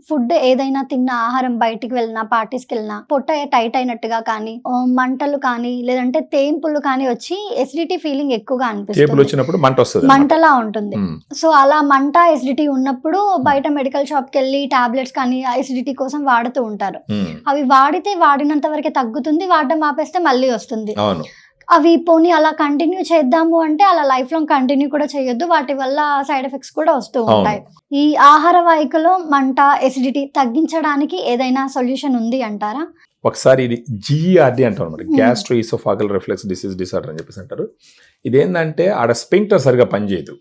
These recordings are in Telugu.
ఫుడ్ ఏదైనా తిన్న ఆహారం బయటికి వెళ్ళినా పార్టీస్కి వెళ్ళినా పొట్ట టైట్ అయినట్టుగా కానీ మంటలు కానీ లేదంటే తేంపులు కానీ వచ్చి ఎసిడిటీ ఫీలింగ్ ఎక్కువగా అనిపిస్తుంది, మంటలా ఉంటుంది. సో అలా మంట ఎసిడిటీ ఉన్నప్పుడు బయట మెడికల్ షాప్ కి వెళ్ళి టాబ్లెట్స్ కానీ ఎసిడిటీ కోసం వాడుతూ ఉంటారు. అవి వాడితే వాడినంత వరకే తగ్గుతుంది, వాడడం ఆపేస్తే మళ్ళీ వస్తుంది. అవి పోనీ అలా కంటిన్యూ చేద్దాము అంటే అలా లైఫ్ లాంగ్ కంటిన్యూ కూడా చేయొద్దు, వాటి వల్ల సైడ్ ఎఫెక్ట్స్ కూడా వస్తూ ఉంటాయి. ఈ ఆహార వాహికలో మంట ఎసిడిటీ తగ్గించడానికి ఏదైనా సొల్యూషన్ ఉంది అంటారా? ఒకసారి ఇది GERD అంటారు మరి, గ్యాస్ట్రోఇసోఫాగల్ రిఫ్లెక్స్ డిసీజ్ డిసార్డర్ అని చెప్పేసి అంటారు. ఇదేంటంటే ఆడ స్పింక్టర్ సరిగా పనిచేయదు.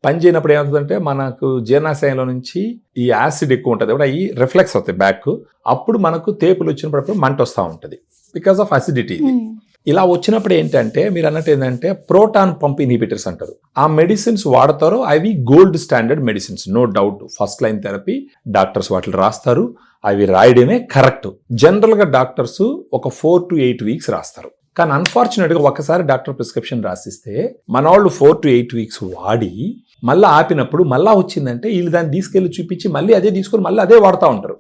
పనిచేయనప్పుడు ఏమవుతుందంటే మనకు జీర్ణాశయంలో నుంచి ఈ యాసిడ్ ఎక్కువ ఉంటుంది కూడా, ఈ రిఫ్లెక్స్ అవుతాయి బ్యాక్. అప్పుడు మనకు తేపులు వచ్చినప్పుడు మంట వస్తూ ఉంటుంది బికాస్ ఆఫ్ అసిడిటీ. ఇలా వచ్చినప్పుడు ఏంటంటే మీరు అన్నట్టు ఏంటంటే ప్రోటాన్ పంప్ ఇన్హిబిటర్స్ అంటారు. ఆ మెడిసిన్స్ వాడతారు, అవి gold standard medicines, no doubt. First line therapy doctors వాటిని రాస్తారు, అవి రాయడమే కరెక్ట్. జనరల్ గా డాక్టర్స్ ఒక 4 to 8 వీక్స్ రాస్తారు. కానీ అన్ఫార్చునేట్ గా ఒకసారి డాక్టర్ ప్రిస్క్రిప్షన్ రాసిస్తే మన వాళ్ళు 4 to 8 వీక్స్ వాడి మళ్ళీ ఆపినప్పుడు మళ్ళా వచ్చిందంటే వీళ్ళు దాన్ని తీసుకెళ్లి చూపించి మళ్ళీ అదే తీసుకొని మళ్ళీ అదే వాడుతూ ఉంటారు.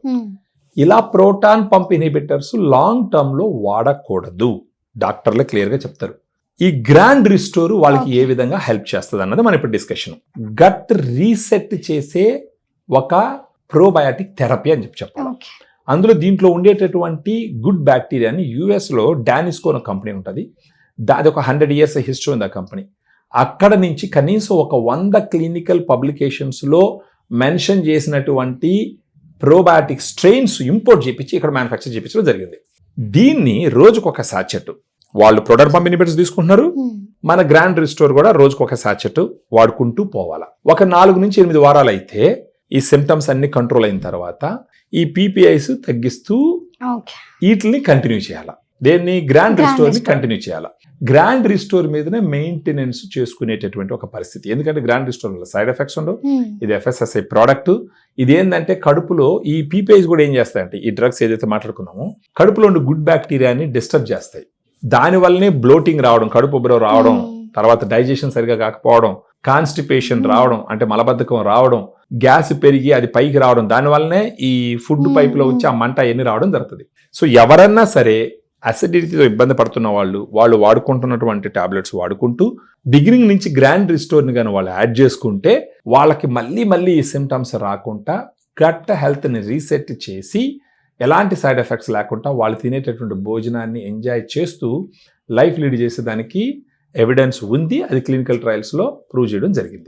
ఇలా proton pump inhibitors long term లో వాడకూడదు, డాక్టర్లే క్లియర్ గా చెప్తారు. ఈ గ్రాండ్ రిస్టోర్ వాళ్ళకి ఏ విధంగా హెల్ప్ చేస్తుంది అన్నది మన ఇప్పుడు డిస్కషన్. గట్ రీసెట్ చేసే ఒక ప్రోబయాటిక్ థెరపీ అని చెప్పాలి. అందులో దీంట్లో ఉండేటటువంటి గుడ్ బ్యాక్టీరియాని యుఎస్లో డానిస్కో అనే కంపెనీ ఉంటుంది, అది ఒక 100 years హిస్టరీ ఉంది ఆ కంపెనీ. అక్కడ నుంచి కనీసం ఒక 100 క్లినికల్ పబ్లికేషన్స్లో మెన్షన్ చేసినటువంటి ప్రోబయాటిక్ స్ట్రెయిన్స్ ఇంపోర్ట్ చేయించి ఇక్కడ మ్యానుఫ్యాక్చర్ చేయించడం జరిగింది. దీన్ని రోజుకు ఒక సాచెట్ వాళ్ళు ప్రోటాన్ పంప్ ఇన్హిబిటర్స్ తీసుకుంటున్నారు, మన గ్రాండ్ రిస్టోర్ కూడా రోజుకు ఒక సాచెట్ వాడుకుంటూ పోవాలా. ఒక 4 నుంచి 8 వారాలు అయితే ఈ సిమ్టమ్స్ అన్ని కంట్రోల్ అయిన తర్వాత ఈ PPIs తగ్గిస్తూ వీటిని కంటిన్యూ చేయాలా. దేన్ని? గ్రాండ్ రిస్టోర్ ని కంటిన్యూ చేయాలా. గ్రాండ్ రిస్టోర్ మీదనే మెయింటెనెన్స్ చేసుకునేటటువంటి ఒక పరిస్థితి. ఎందుకంటే గ్రాండ్ రిస్టోర్ వల్ల సైడ్ ఎఫెక్ట్స్ ఉండవు, ఇది FSSAI ప్రోడక్ట్. ఇది ఏంటంటే కడుపులో ఈ PPIs కూడా ఏం చేస్తాయంటే ఈ డ్రగ్స్ ఏదైతే మాట్లాడుకున్నామో కడుపులో ఉండే గుడ్ బ్యాక్టీరియాని డిస్టర్బ్ చేస్తాయి. దానివల్లనే బ్లోటింగ్ రావడం, కడుపు ఉబ్బరం రావడం, తర్వాత డైజెషన్ సరిగా కాకపోవడం, కాన్స్టిపేషన్ రావడం అంటే మలబద్ధకం రావడం, గ్యాస్ పెరిగి అది పైకి రావడం, దానివల్లనే ఈ ఫుడ్ పైపులో వచ్చి ఆ మంట ఎన్ని రావడం జరుగుతుంది. సో ఎవరన్నా సరే అసిడిటీతో ఇబ్బంది పడుతున్న వాళ్ళు వాడుకుంటున్నటువంటి టాబ్లెట్స్ వాడుకుంటూ బిగినింగ్ నుంచి గ్రాండ్ రిస్టోర్ని కానీ వాళ్ళు యాడ్ చేసుకుంటే వాళ్ళకి మళ్ళీ ఈ సిమ్టమ్స్ రాకుండా గట్ హెల్త్ని రీసెట్ చేసి ఎలాంటి సైడ్ ఎఫెక్ట్స్ లేకుండా వాళ్ళు తినేటటువంటి భోజనాన్ని ఎంజాయ్ చేస్తూ లైఫ్ లీడ్ చేసేదానికి ఎవిడెన్స్ ఉంది. అది క్లినికల్ ట్రయల్స్లో ప్రూవ్ చేయడం జరిగింది.